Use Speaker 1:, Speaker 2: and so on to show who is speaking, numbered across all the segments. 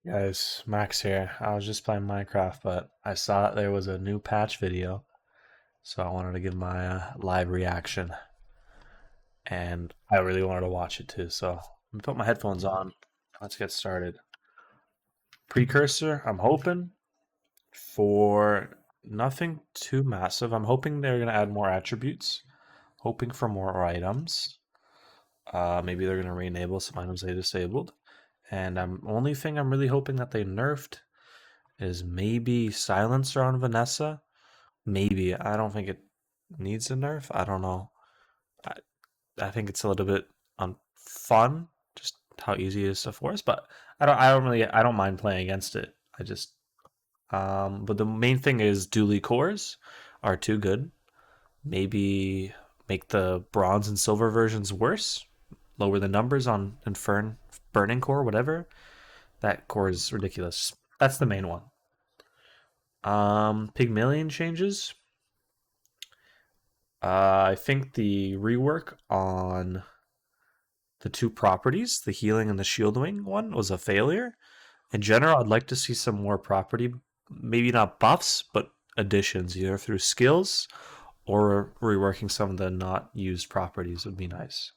Speaker 1: Guys, Max here. I was just playing Minecraft, but I saw that there was a new patch video, so I wanted to give my live reaction, and I really wanted to watch it too. So let me put my headphones on. Let's get started. Precursor, I'm hoping for nothing too massive. I'm hoping they're going to add more attributes, hoping for more items. Maybe they're going to re-enable some items they disabled. And only thing I'm really hoping that they nerfed is maybe Silencer on Vanessa. Maybe. I don't think it needs a nerf. I don't know. I, I think it's a little bit fun, just how easy it is to force. But I don't mind playing against it. But the main thing is dually cores are too good. Maybe make the bronze and silver versions worse. Lower the numbers on Infern, Burning Core, whatever. That core is ridiculous. That's the main one. Pygmalion changes. I think the rework on the two properties, the healing and the shielding one, was a failure. In general, I'd like to see some more property, maybe not buffs, but additions, either through skills or reworking some of the not used properties would be nice.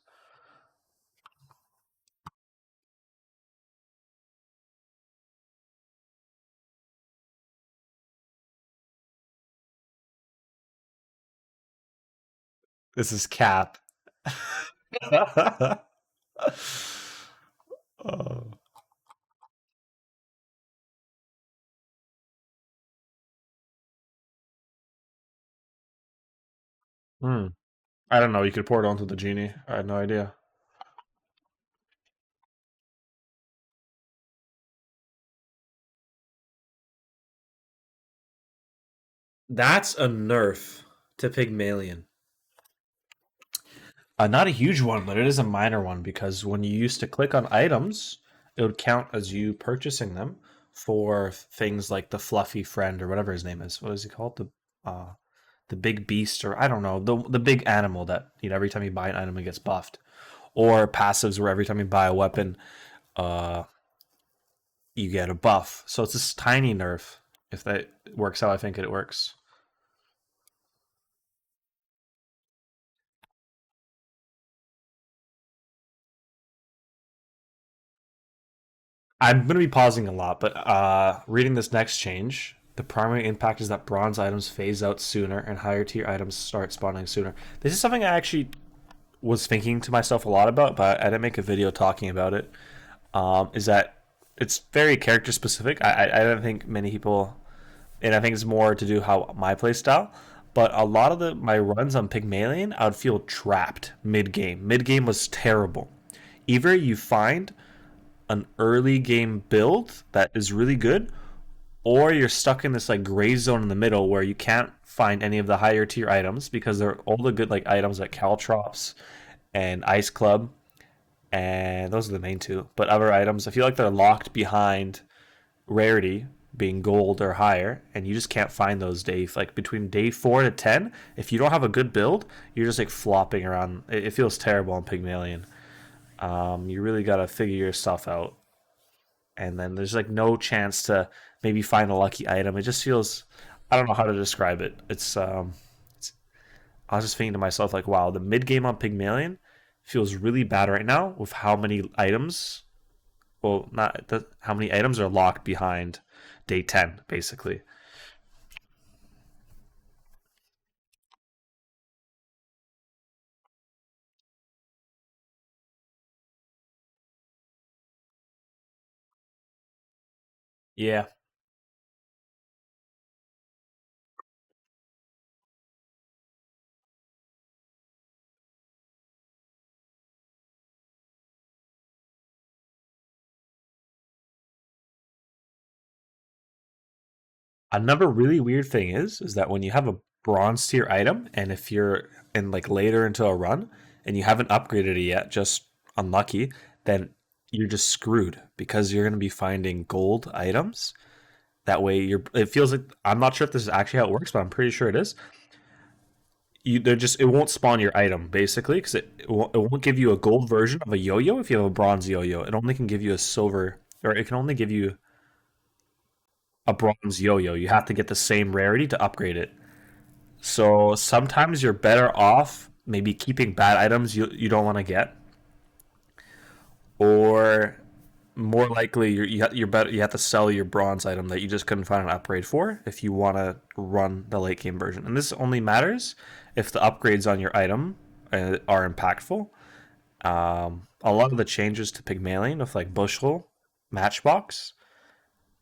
Speaker 1: This is cap. Oh. Hmm. I don't know. You could pour it onto the genie. I had no idea. That's a nerf to Pygmalion. Not a huge one, but it is a minor one because when you used to click on items, it would count as you purchasing them for things like the fluffy friend or whatever his name is. What is he called? The big beast, or I don't know, the big animal that every time you buy an item it gets buffed. Or passives where every time you buy a weapon, uh you get a buff. So it's this tiny nerf. If that works how I think it works. I'm going to be pausing a lot, but reading this next change, the primary impact is that bronze items phase out sooner and higher tier items start spawning sooner. This is something I actually was thinking to myself a lot about, but I didn't make a video talking about it. Is that it's very character specific. I don't think many people, and I think it's more to do how my play style. But a lot of my runs on Pygmalion, I would feel trapped mid game. Mid game was terrible. Either you find an early game build that is really good, or you're stuck in this like gray zone in the middle where you can't find any of the higher tier items because they're all the good like items like Caltrops and Ice Club, and those are the main two. But other items, I feel like they're locked behind rarity being gold or higher, and you just can't find those like between day 4 to 10. If you don't have a good build, you're just like flopping around. It feels terrible on Pygmalion. You really gotta figure yourself out, and then there's like no chance to maybe find a lucky item. It just feels, I don't know how to describe it. It's I was just thinking to myself like, wow, the mid game on Pygmalion feels really bad right now with how many items. Well, not how many items are locked behind day 10, basically. Yeah, another really weird thing is that when you have a bronze tier item, and if you're in like later into a run and you haven't upgraded it yet, just unlucky, then you're just screwed because you're going to be finding gold items. That way, it feels like, I'm not sure if this is actually how it works, but I'm pretty sure it is. It won't spawn your item basically because it won't give you a gold version of a yo-yo if you have a bronze yo-yo. It only can give you a silver, or it can only give you. a bronze yo-yo. You have to get the same rarity to upgrade it. So sometimes you're better off maybe keeping bad items you don't want to get, or more likely you're better you have to sell your bronze item that you just couldn't find an upgrade for if you want to run the late game version. And this only matters if the upgrades on your item are impactful. A lot of the changes to Pygmalion with like Bushel, Matchbox,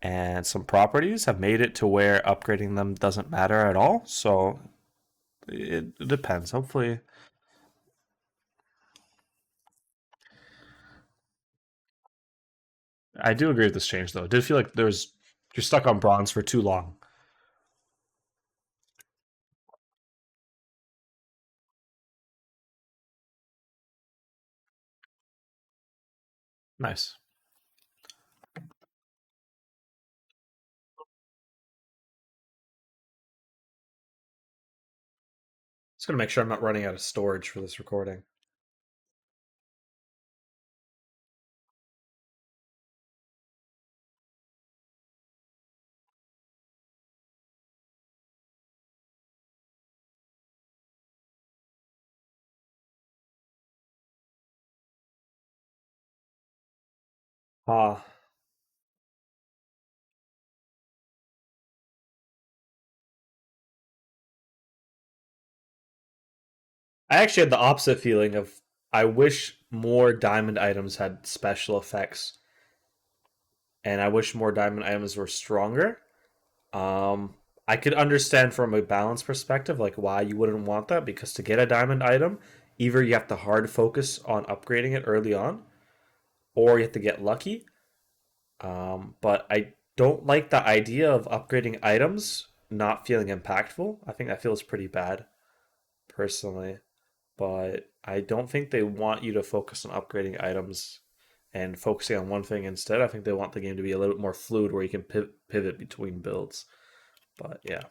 Speaker 1: and some properties have made it to where upgrading them doesn't matter at all. So it depends. Hopefully, I do agree with this change though. It did feel like you're stuck on bronze for too long. Nice. Just gonna make sure I'm not running out of storage for this recording. Ah, I actually had the opposite feeling of I wish more diamond items had special effects, and I wish more diamond items were stronger. Um, I could understand from a balance perspective, like why you wouldn't want that, because to get a diamond item, either you have to hard focus on upgrading it early on, or you have to get lucky. But I don't like the idea of upgrading items not feeling impactful. I think that feels pretty bad, personally. But I don't think they want you to focus on upgrading items and focusing on one thing instead. I think they want the game to be a little bit more fluid where you can pivot between builds. But yeah,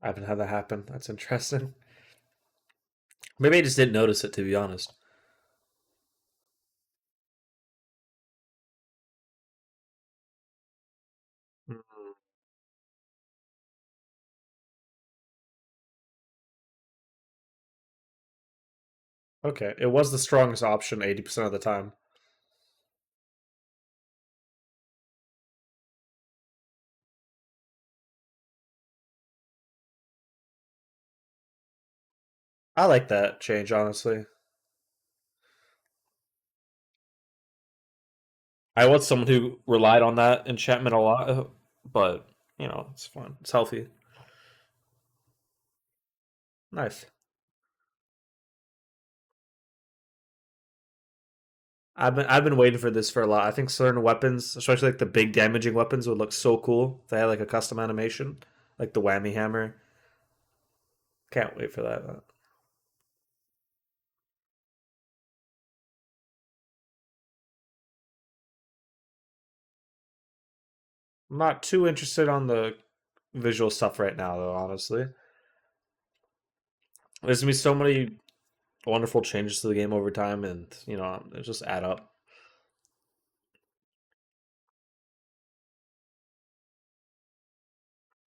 Speaker 1: I haven't had that happen. That's interesting. Maybe I just didn't notice it, to be honest. Mm. Okay, it was the strongest option 80% of the time. I like that change, honestly. I was someone who relied on that enchantment a lot, but it's fun. It's healthy. Nice. I've been waiting for this for a lot. I think certain weapons, especially like the big damaging weapons, would look so cool if they had like a custom animation, like the whammy hammer. Can't wait for that. I'm not too interested on the visual stuff right now, though. Honestly, there's gonna be so many wonderful changes to the game over time, and it just add up.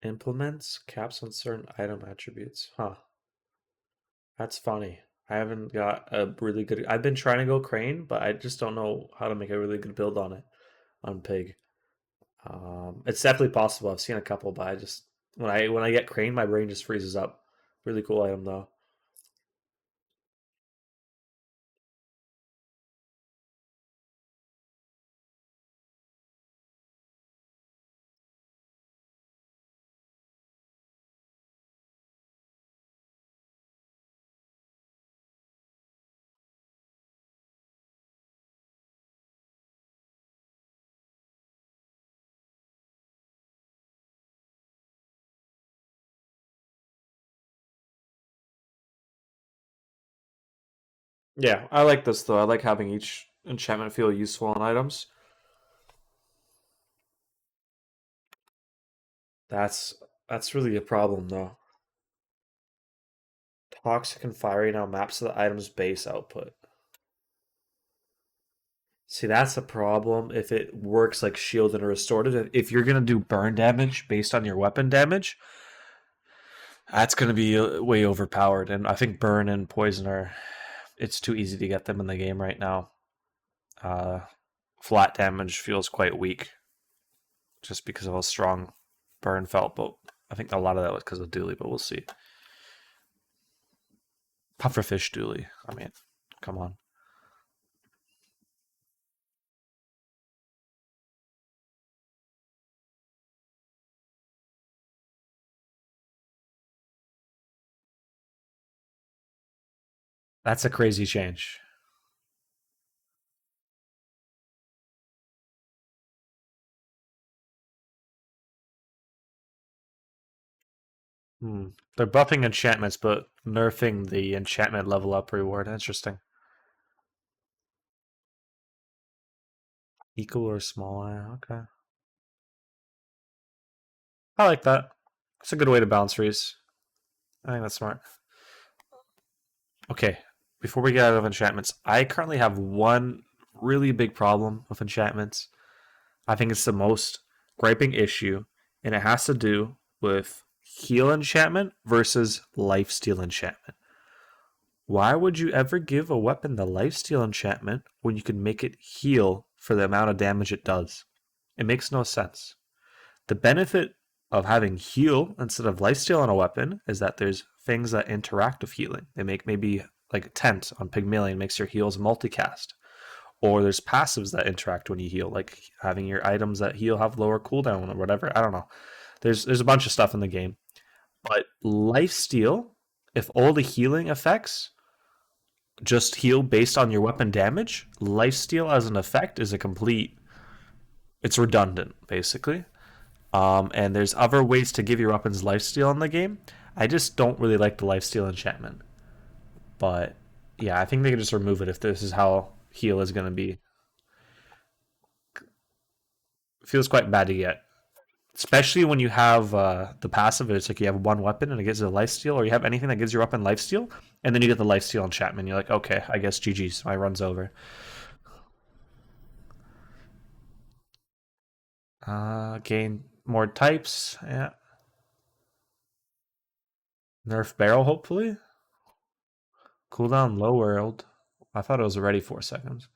Speaker 1: Implements caps on certain item attributes. Huh. That's funny. I haven't got a really good. I've been trying to go crane, but I just don't know how to make a really good build on it on pig. It's definitely possible. I've seen a couple, but I just when I get crane, my brain just freezes up. Really cool item though. Yeah, I like this though. I like having each enchantment feel useful on items. That's that's really a problem though. Toxic and fiery now maps to the item's base output. See, that's a problem if it works like shield and restorative. If you're gonna do burn damage based on your weapon damage, that's gonna be way overpowered. And I think burn and poison are it's too easy to get them in the game right now. Uh, Flat damage feels quite weak just because of how strong burn felt, but I think a lot of that was because of Dooley, but we'll see. Pufferfish Dooley. I mean, come on. That's a crazy change. Hmm. They're buffing enchantments, but nerfing the enchantment level up reward. Interesting. Equal or small? Okay. I like that. It's a good way to balance freeze. I think that's smart. Okay, before we get out of enchantments, I currently have one really big problem with enchantments. I think it's the most griping issue, and it has to do with heal enchantment versus lifesteal enchantment. Why would you ever give a weapon the lifesteal enchantment when you can make it heal for the amount of damage it does? It makes no sense. The benefit of having heal instead of lifesteal on a weapon is that there's things that interact with healing. They make maybe like a tent on Pygmalion makes your heals multicast. Or there's passives that interact when you heal, like having your items that heal have lower cooldown or whatever. I don't know. There's a bunch of stuff in the game. But lifesteal, if all the healing effects just heal based on your weapon damage, lifesteal as an effect is a complete it's redundant, basically. And there's other ways to give your weapons lifesteal in the game. I just don't really like the lifesteal enchantment. But yeah, I think they can just remove it if this is how heal is going to be. It feels quite bad to get, especially when you have the passive. It's like you have one weapon and it gives you a lifesteal, or you have anything that gives your weapon lifesteal, and then you get the lifesteal enchantment. You're like, okay, I guess GG's. My run's over. Gain more types. Yeah. Nerf barrel, hopefully. Cooldown low world. I thought it was already 4 seconds.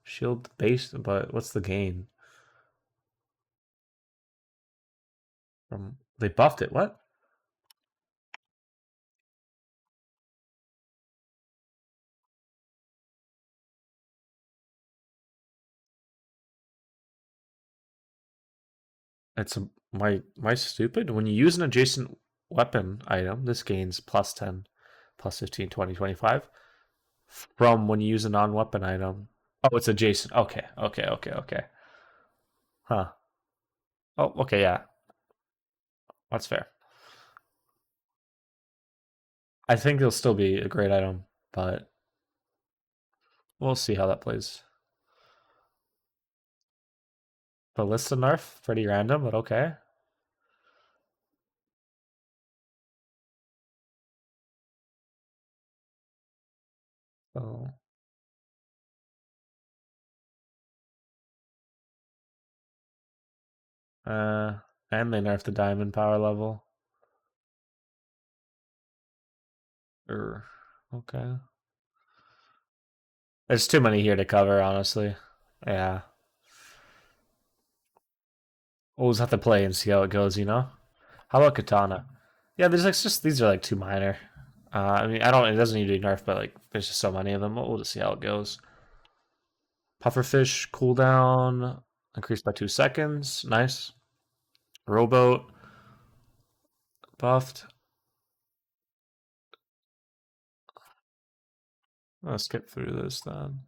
Speaker 1: Shield base, but what's the gain? From they buffed it. What? It's a, my stupid. When you use an adjacent weapon item, this gains plus 10, plus 15, 20, 25. From when you use a non-weapon item. Oh, it's adjacent. Okay, okay, okay, okay. Huh. Oh, okay, yeah. That's fair. I think it'll still be a great item, but we'll see how that plays. Ballista nerf, pretty random, but okay. So, and they nerfed the diamond power level. Okay. There's too many here to cover, honestly. Yeah. We'll just have to play and see how it goes, you know? How about Katana? Yeah, there's like just these are like too minor. I mean, I don't. It doesn't need to be nerfed, but like, there's just so many of them. We'll just see how it goes. Pufferfish cooldown increased by 2 seconds. Nice. Rowboat buffed. I'll skip through this then.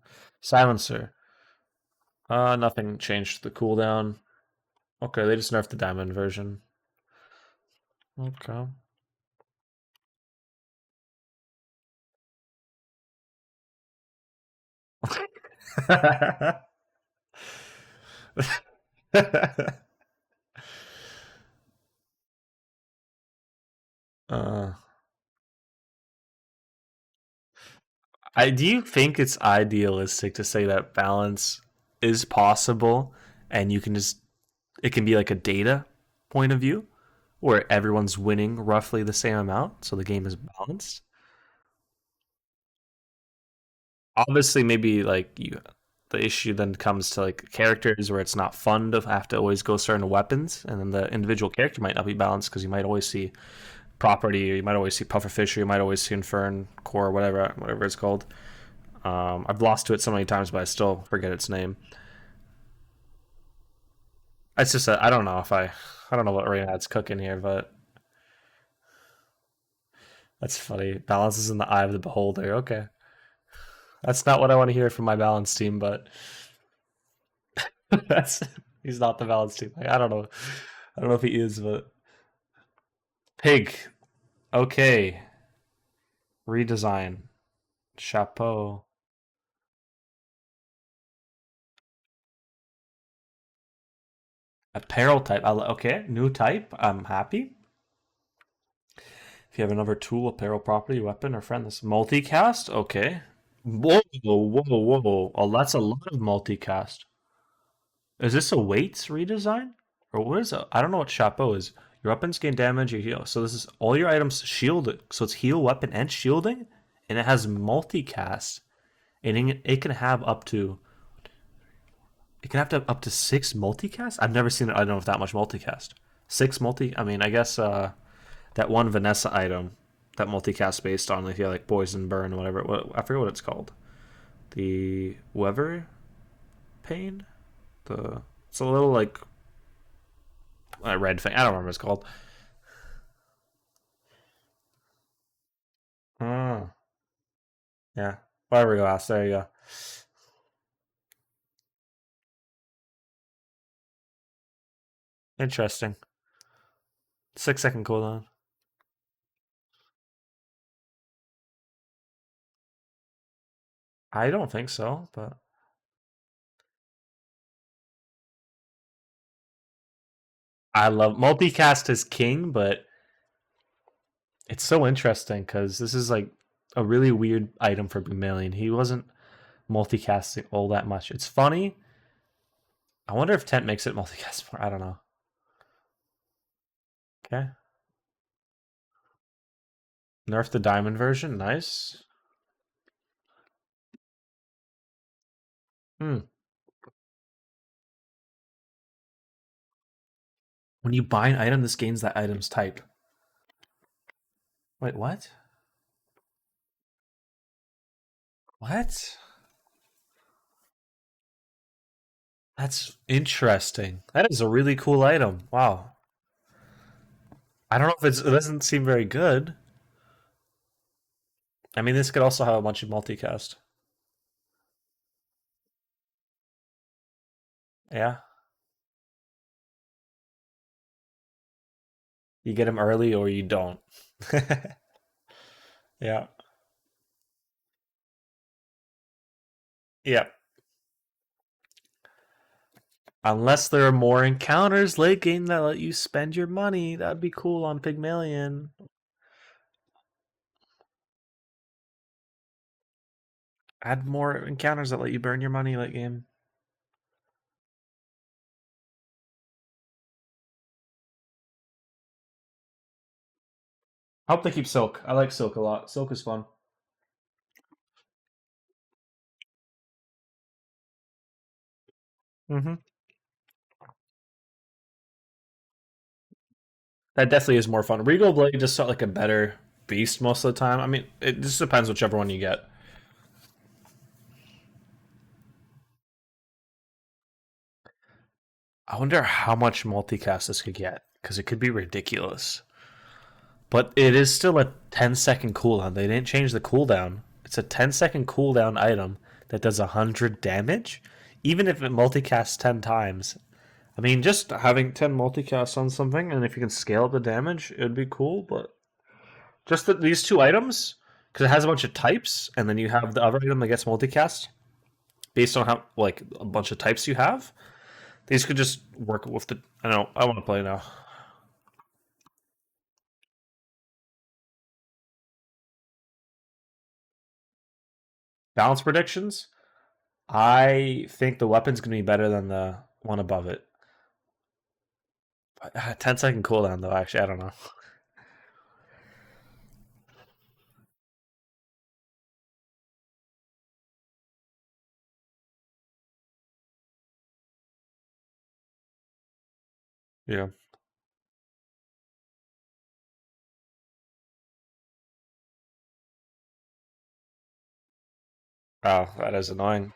Speaker 1: Silencer. Nothing changed the cooldown. Okay, they just nerfed the diamond version. Okay. uh, I do you think it's idealistic to say that balance is possible and you can just it can be like a data point of view where everyone's winning roughly the same amount, so the game is balanced? Obviously, maybe like you, the issue then comes to like characters where it's not fun to have to always go certain weapons, and then the individual character might not be balanced because you might always see property, or you might always see pufferfish, or you might always see infern core, whatever it's called. I've lost to it so many times, but I still forget its name. It's just I don't know if I don't know what Reynad's cooking here, but that's funny. Balance is in the eye of the beholder. Okay, that's not what I want to hear from my balance team, but that's he's not the balance team. Like, I don't know if he is, but pig. Okay, redesign. Chapeau. Apparel type. Okay, new type. I'm happy. If you have another tool, apparel, property, weapon, or friend, this multicast. Okay. Whoa, whoa, whoa! Oh, that's a lot of multicast. Is this a weights redesign, or what is it? I don't know what chapeau is. Your weapons gain damage. You heal. So this is all your items shielded. So it's heal, weapon, and shielding, and it has multicast, and it can have up to up to six multicast. I've never seen it. I don't know if that much multicast. Six multi. I mean, I guess that one Vanessa item that multicast based on if you have like poison burn or whatever. I forget what it's called. The Weather Pain. The it's a little like a red thing. I don't remember what it's called. Oh, yeah. Whatever you ask. There you go. Interesting. 6 second cooldown. I don't think so, but I love multicast is king, but it's so interesting because this is like a really weird item for Pygmalion. He wasn't multicasting all that much. It's funny. I wonder if Tent makes it multicast more. I don't know. Okay. Nerf the diamond version. Nice. Hmm. When you buy an item, this gains that item's type. Wait, what? What? That's interesting. That is a really cool item. Wow. I don't know if it doesn't seem very good. I mean, this could also have a bunch of multicast. Yeah. You get him early or you don't. Yeah. Yeah. Unless there are more encounters late game that let you spend your money, that'd be cool on Pygmalion. Add more encounters that let you burn your money late game. I hope they keep Silk. I like Silk a lot. Silk is fun. Mm-hmm. That definitely is more fun. Regal Blade just felt like a better beast most of the time. I mean, it just depends whichever one you get. I wonder how much multicast this could get because it could be ridiculous. But it is still a 10-second cooldown. They didn't change the cooldown. It's a 10-second cooldown item that does 100 damage, even if it multicasts 10 times. I mean, just having 10 multicasts on something, and if you can scale up the damage, it would be cool. But just these two items, because it has a bunch of types, and then you have the other item that gets multicast. based on how like a bunch of types you have. These could just work with the. I know. I want to play now. Balance predictions. I think the weapon's gonna be better than the one above it. 10-second cooldown though. Actually, I don't know. Yeah. Oh, that is annoying.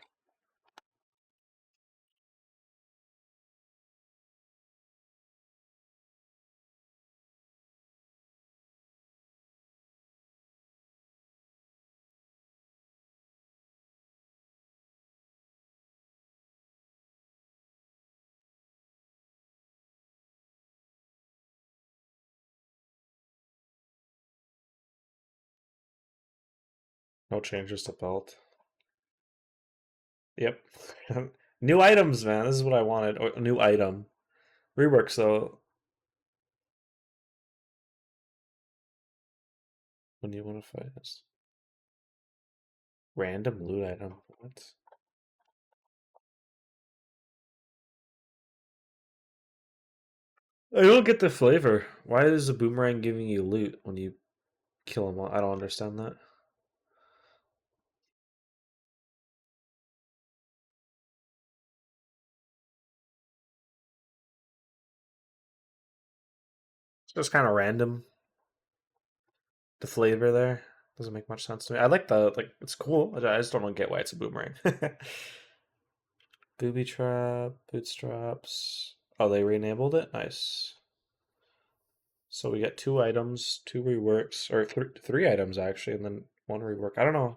Speaker 1: No changes to belt. Yep. New items, man. This is what I wanted. A new item. Rework. So when you want to fight this random loot item, what? I don't get the flavor. Why is a boomerang giving you loot when you kill him? I don't understand that. It's just kind of random. The flavor there doesn't make much sense to me. I like the like. It's cool. I just don't get why it's a boomerang. Booby trap, bootstraps. Oh, they re-enabled it. Nice. So we get two items, two reworks, or three items actually, and then one rework. I don't know.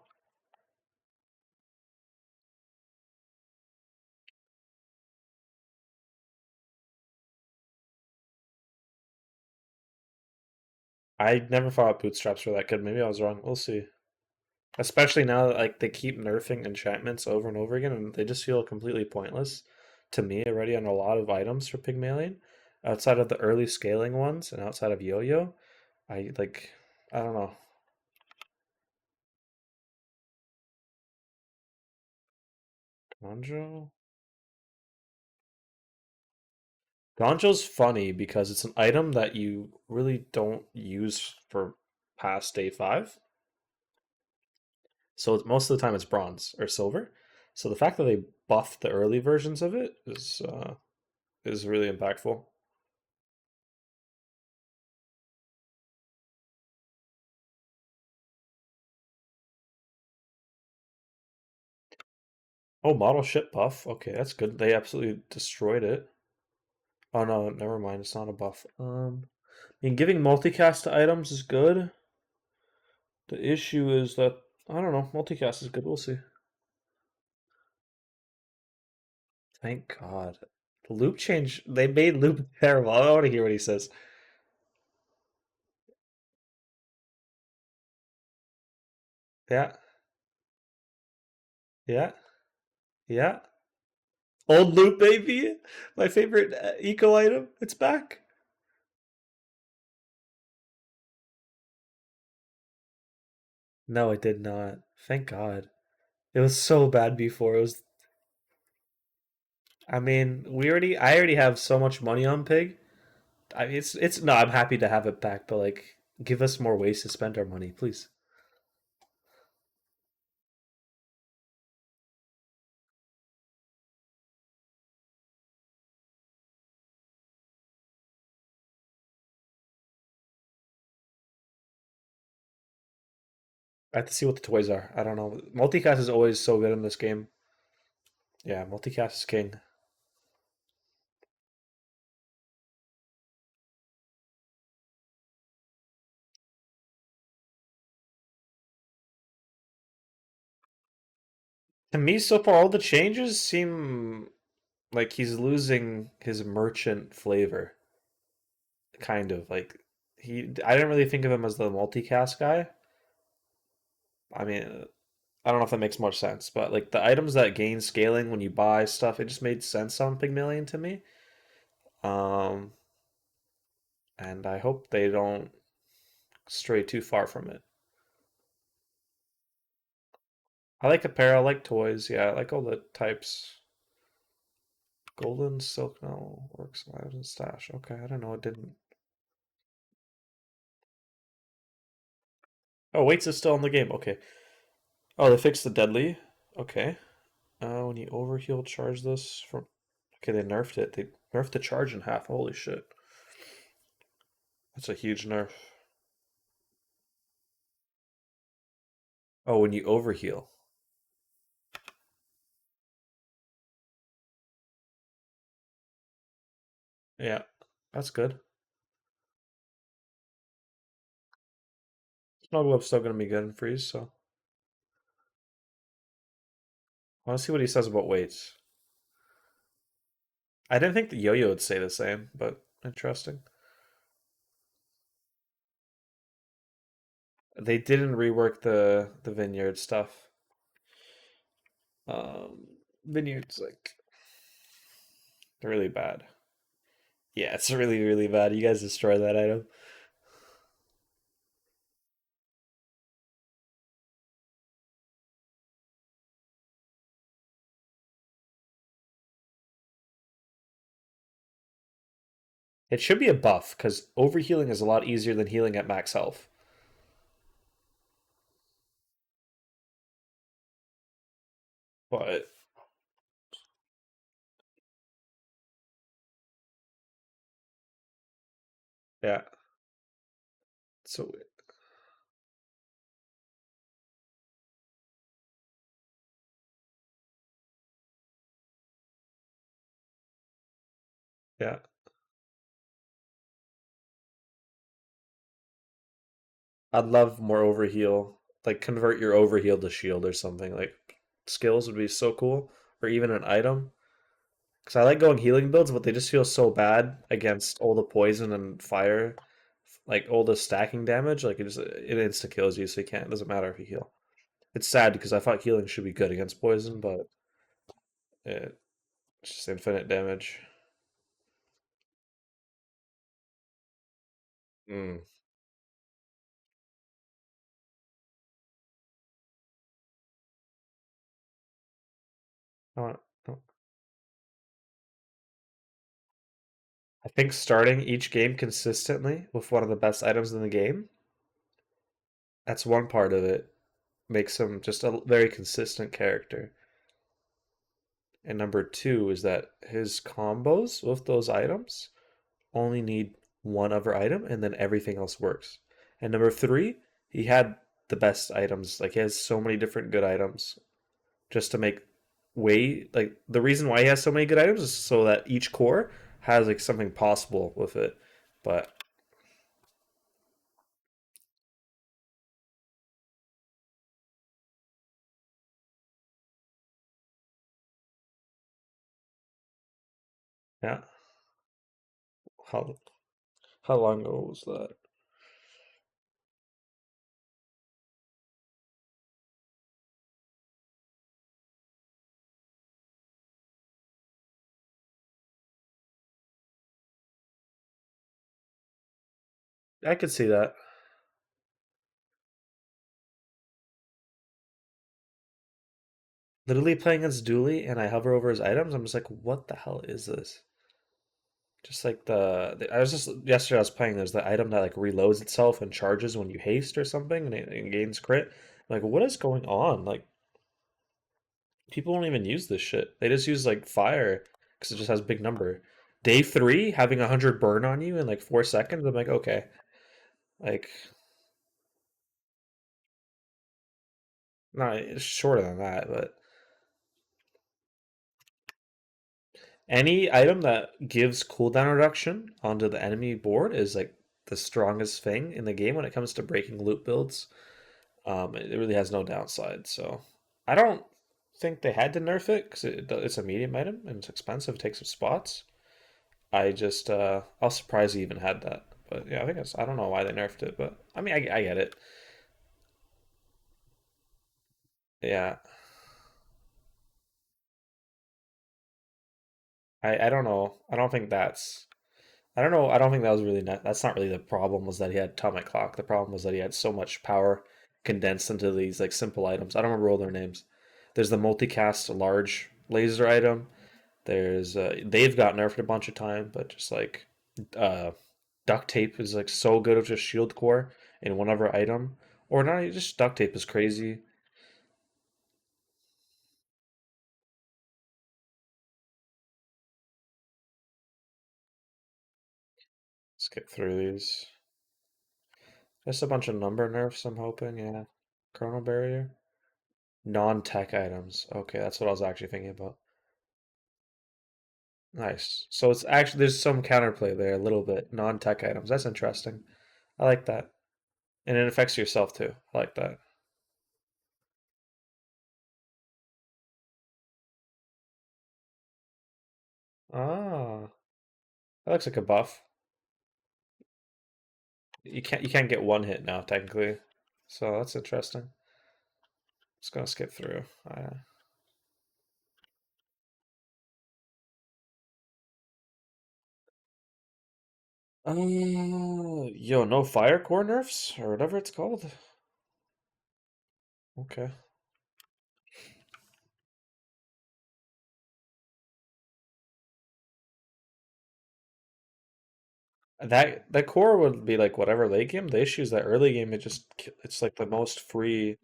Speaker 1: I never thought bootstraps were that good. Maybe I was wrong. We'll see. Especially now that like they keep nerfing enchantments over and over again, and they just feel completely pointless to me already on a lot of items for Pygmalion. Outside of the early scaling ones and outside of Yo-Yo, I like I don't know. Gonjo? Gonjo's funny because it's an item that you really don't use for past day 5. So most of the time it's bronze or silver. So the fact that they buffed the early versions of it is really impactful. Oh, model ship buff. Okay, that's good. They absolutely destroyed it. Oh no, never mind. It's not a buff. I mean, giving multicast to items is good. The issue is that I don't know. Multicast is good. We'll see. Thank God. The loop change. They made loop terrible. I want to hear what he says. Yeah, yeah, yeah. Old loop, baby. My favorite eco item. It's back. No, it did not. Thank God. It was so bad before. It was. I mean, I already have so much money on Pig. I mean, it's no. I'm happy to have it back, but like, give us more ways to spend our money, please. I have to see what the toys are. I don't know. Multicast is always so good in this game. Yeah, multicast is king. To me, so far, all the changes seem like he's losing his merchant flavor. Kind of like I didn't really think of him as the multicast guy. I mean, I don't know if that makes much sense, but like the items that gain scaling when you buy stuff, it just made sense on Pygmalion to me. Um, and I hope they don't stray too far from it. I like apparel, I like toys, yeah, I like all the types. Golden silk no works lives and stash. Okay, I don't know, it didn't. Oh, weights is still in the game. Okay. Oh, they fixed the deadly. Okay. When you overheal, charge this from. Okay, they nerfed it. They nerfed the charge in half. Holy shit. That's a huge nerf. Oh, when you overheal. Yeah, that's good. Snowglobe's still gonna be good in freeze, so I want to see what he says about weights. I didn't think the yo-yo would say the same, but interesting. They didn't rework the vineyard stuff. Um, Vineyard's like really bad. Yeah, it's really really bad. You guys destroy that item. It should be a buff because overhealing is a lot easier than healing at max health. But yeah, so yeah, I'd love more overheal. Like convert your overheal to shield or something. Like skills would be so cool, or even an item. Because I like going healing builds, but they just feel so bad against all the poison and fire, like all the stacking damage. Like it insta kills you, so you can't. It doesn't matter if you heal. It's sad because I thought healing should be good against poison, but it's just infinite damage. Mm. I want. I think starting each game consistently with one of the best items in the game, that's one part of it. Makes him just a very consistent character. And number two is that his combos with those items only need one other item and then everything else works. And number three, he had the best items. Like he has so many different good items just to make way like the reason why he has so many good items is so that each core has like something possible with it. But yeah, how how long ago was that? I could see that. Literally playing against Dooley and I hover over his items, I'm just like, what the hell is this? Just like I was just yesterday I was playing. There's the item that like reloads itself and charges when you haste or something, and it gains crit. Like, what is going on? Like, people don't even use this shit. They just use like fire because it just has big number. Day three, having 100 burn on you in like 4 seconds. I'm like, okay, like, no, it's shorter than that, but any item that gives cooldown reduction onto the enemy board is like the strongest thing in the game when it comes to breaking loot builds. It really has no downside. So I don't think they had to nerf it because it's a medium item and it's expensive. It takes some spots. I was surprised he even had that. But yeah, I don't know why they nerfed it, but I mean I get it. Yeah. I don't know. I don't think that's I don't know. I don't think that was really that's not really the problem was that he had atomic clock. The problem was that he had so much power condensed into these like simple items. I don't remember all their names. There's the multicast large laser item. There's they've got nerfed a bunch of time, but just like uh duct tape is like so good with just shield core in one other item. Or not just duct tape is crazy. Skip through these. Just a bunch of number nerfs, I'm hoping, yeah. Chrono barrier. Non-tech items. Okay, that's what I was actually thinking about. Nice. So it's actually there's some counterplay there a little bit. Non-tech items. That's interesting. I like that. And it affects yourself too. I like that. Ah, that looks like a buff. You can't get one hit now technically. So that's interesting. Just gonna skip through. Yo, no fire core nerfs or whatever it's called. Okay. That core would be like whatever late game. The issue is that early game it's like the most free.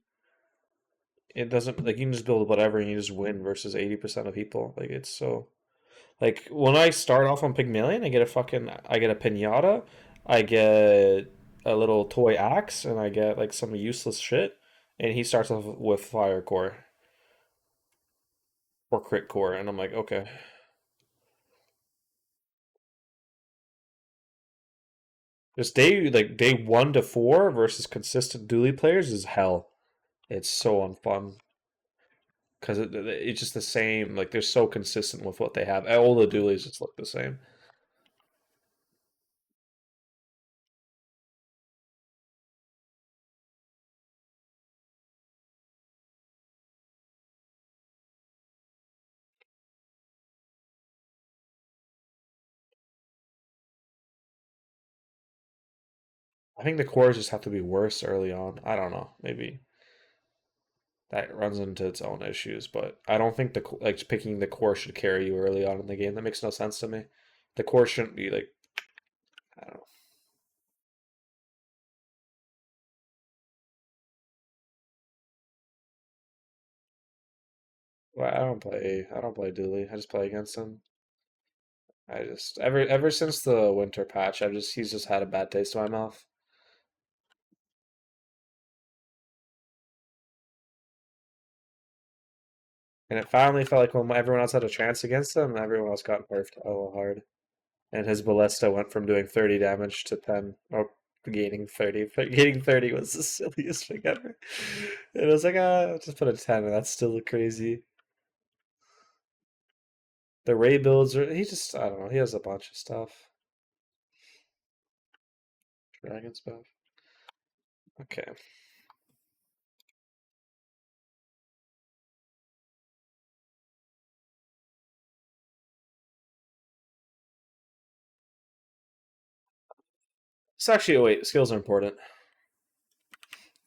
Speaker 1: It doesn't like you can just build whatever and you just win versus 80% of people. Like it's so like when I start off on Pygmalion, I get a pinata, I get a little toy axe, and I get like some useless shit. And he starts off with fire core or crit core, and I'm like, okay. Just day 1 to 4 versus consistent dually players is hell. It's so unfun because it's just the same. Like they're so consistent with what they have. All the dualies just look the same. I think the cores just have to be worse early on. I don't know. Maybe that runs into its own issues, but I don't think like picking the core should carry you early on in the game. That makes no sense to me. The core shouldn't be like I don't know. Well, I don't play Dooley. I just play against him. I just ever since the winter patch, he's just had a bad taste in my mouth. And it finally felt like when everyone else had a chance against him, everyone else got nerfed a little hard. And his ballista went from doing 30 damage to 10, or gaining 30. But gaining 30 was the silliest thing ever. And I was like, I'll just put a 10, and that's still crazy. The Ray builds are, I don't know, he has a bunch of stuff. Dragon stuff. Okay. So actually, oh wait, skills are important.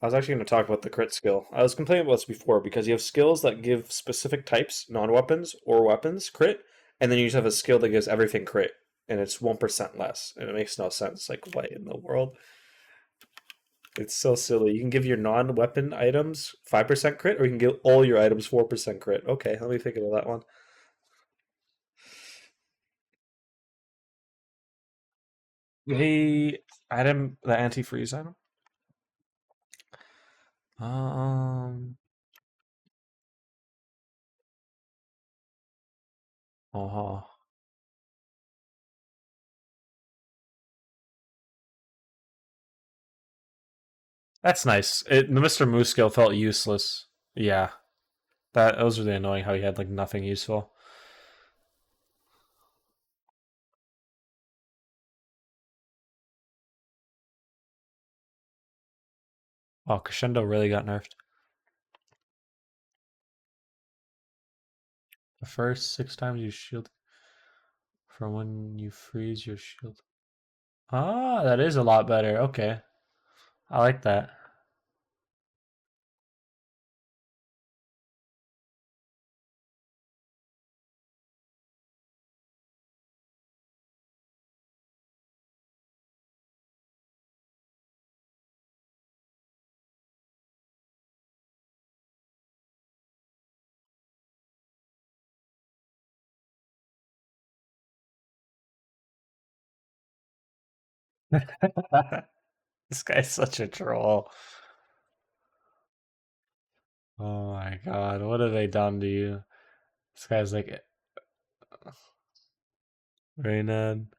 Speaker 1: I was actually going to talk about the crit skill. I was complaining about this before because you have skills that give specific types, non-weapons or weapons, crit, and then you just have a skill that gives everything crit, and it's 1% less, and it makes no sense. Like, what in the world? It's so silly. You can give your non-weapon items 5% crit, or you can give all your items 4% crit. Okay, let me think about that one. The item, the anti-freeze item. Um. Oh, that's nice. The Mr. Moose skill felt useless. Yeah, that was really annoying. How he had like nothing useful. Oh, Crescendo really got nerfed. The first 6 times you shield from when you freeze your shield. Ah, that is a lot better. Okay. I like that. This guy's such a troll. Oh my god, what have they done to you? This guy's like Raynan.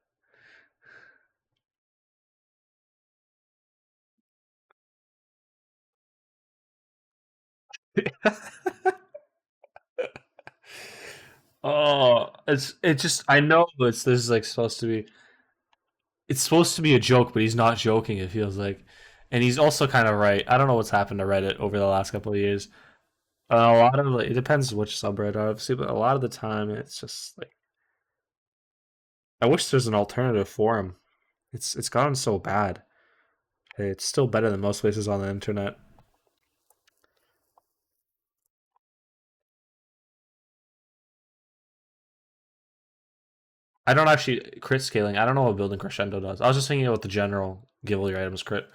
Speaker 1: Oh, it's just I know it's this is like supposed to be it's supposed to be a joke, but he's not joking, it feels like. And he's also kind of right. I don't know what's happened to Reddit over the last couple of years. A lot of it depends which subreddit, obviously, but a lot of the time it's just like I wish there's an alternative forum. It's gotten so bad. It's still better than most places on the internet. I don't actually crit scaling. I don't know what building crescendo does. I was just thinking about the general give all your items crit.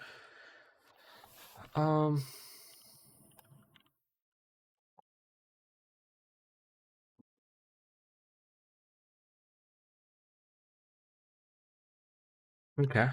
Speaker 1: Um. Okay.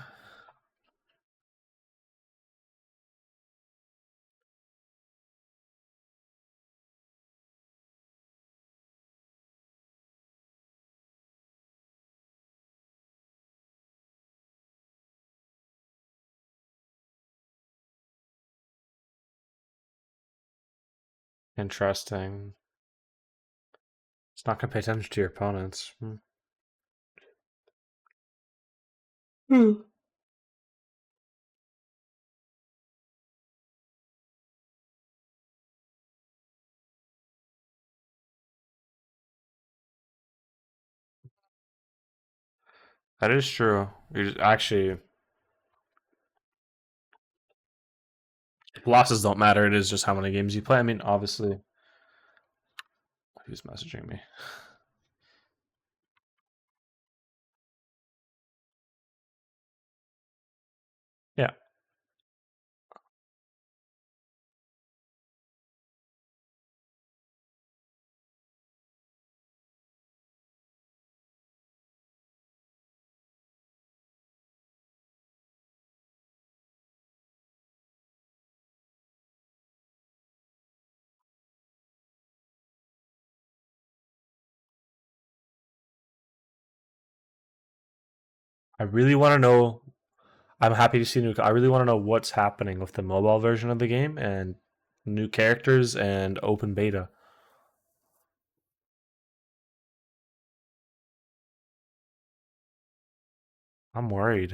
Speaker 1: Interesting. It's not gonna pay attention to your opponents. Hmm. That is true. Actually, losses don't matter. It is just how many games you play. I mean, obviously, who's messaging me? Yeah, I really want to know. I'm happy to see new. I really want to know what's happening with the mobile version of the game and new characters and open beta. I'm worried.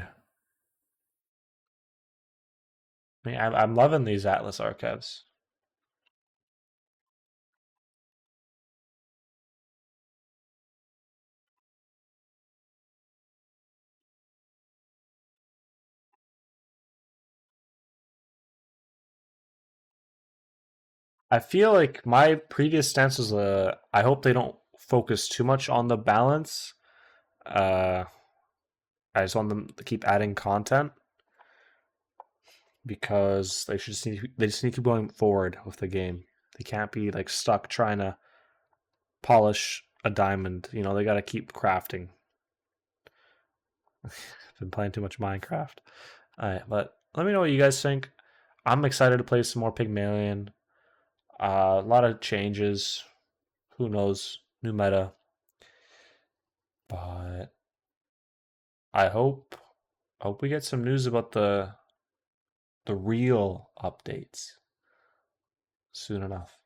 Speaker 1: I mean, I'm loving these Atlas archives. I feel like my previous stance was I hope they don't focus too much on the balance. Uh, I just want them to keep adding content because they just need to keep going forward with the game. They can't be like stuck trying to polish a diamond. You know, they got to keep crafting. I've been playing too much Minecraft. All right, but let me know what you guys think. I'm excited to play some more Pygmalion. A lot of changes. Who knows? New meta. But I hope we get some news about the real updates soon enough.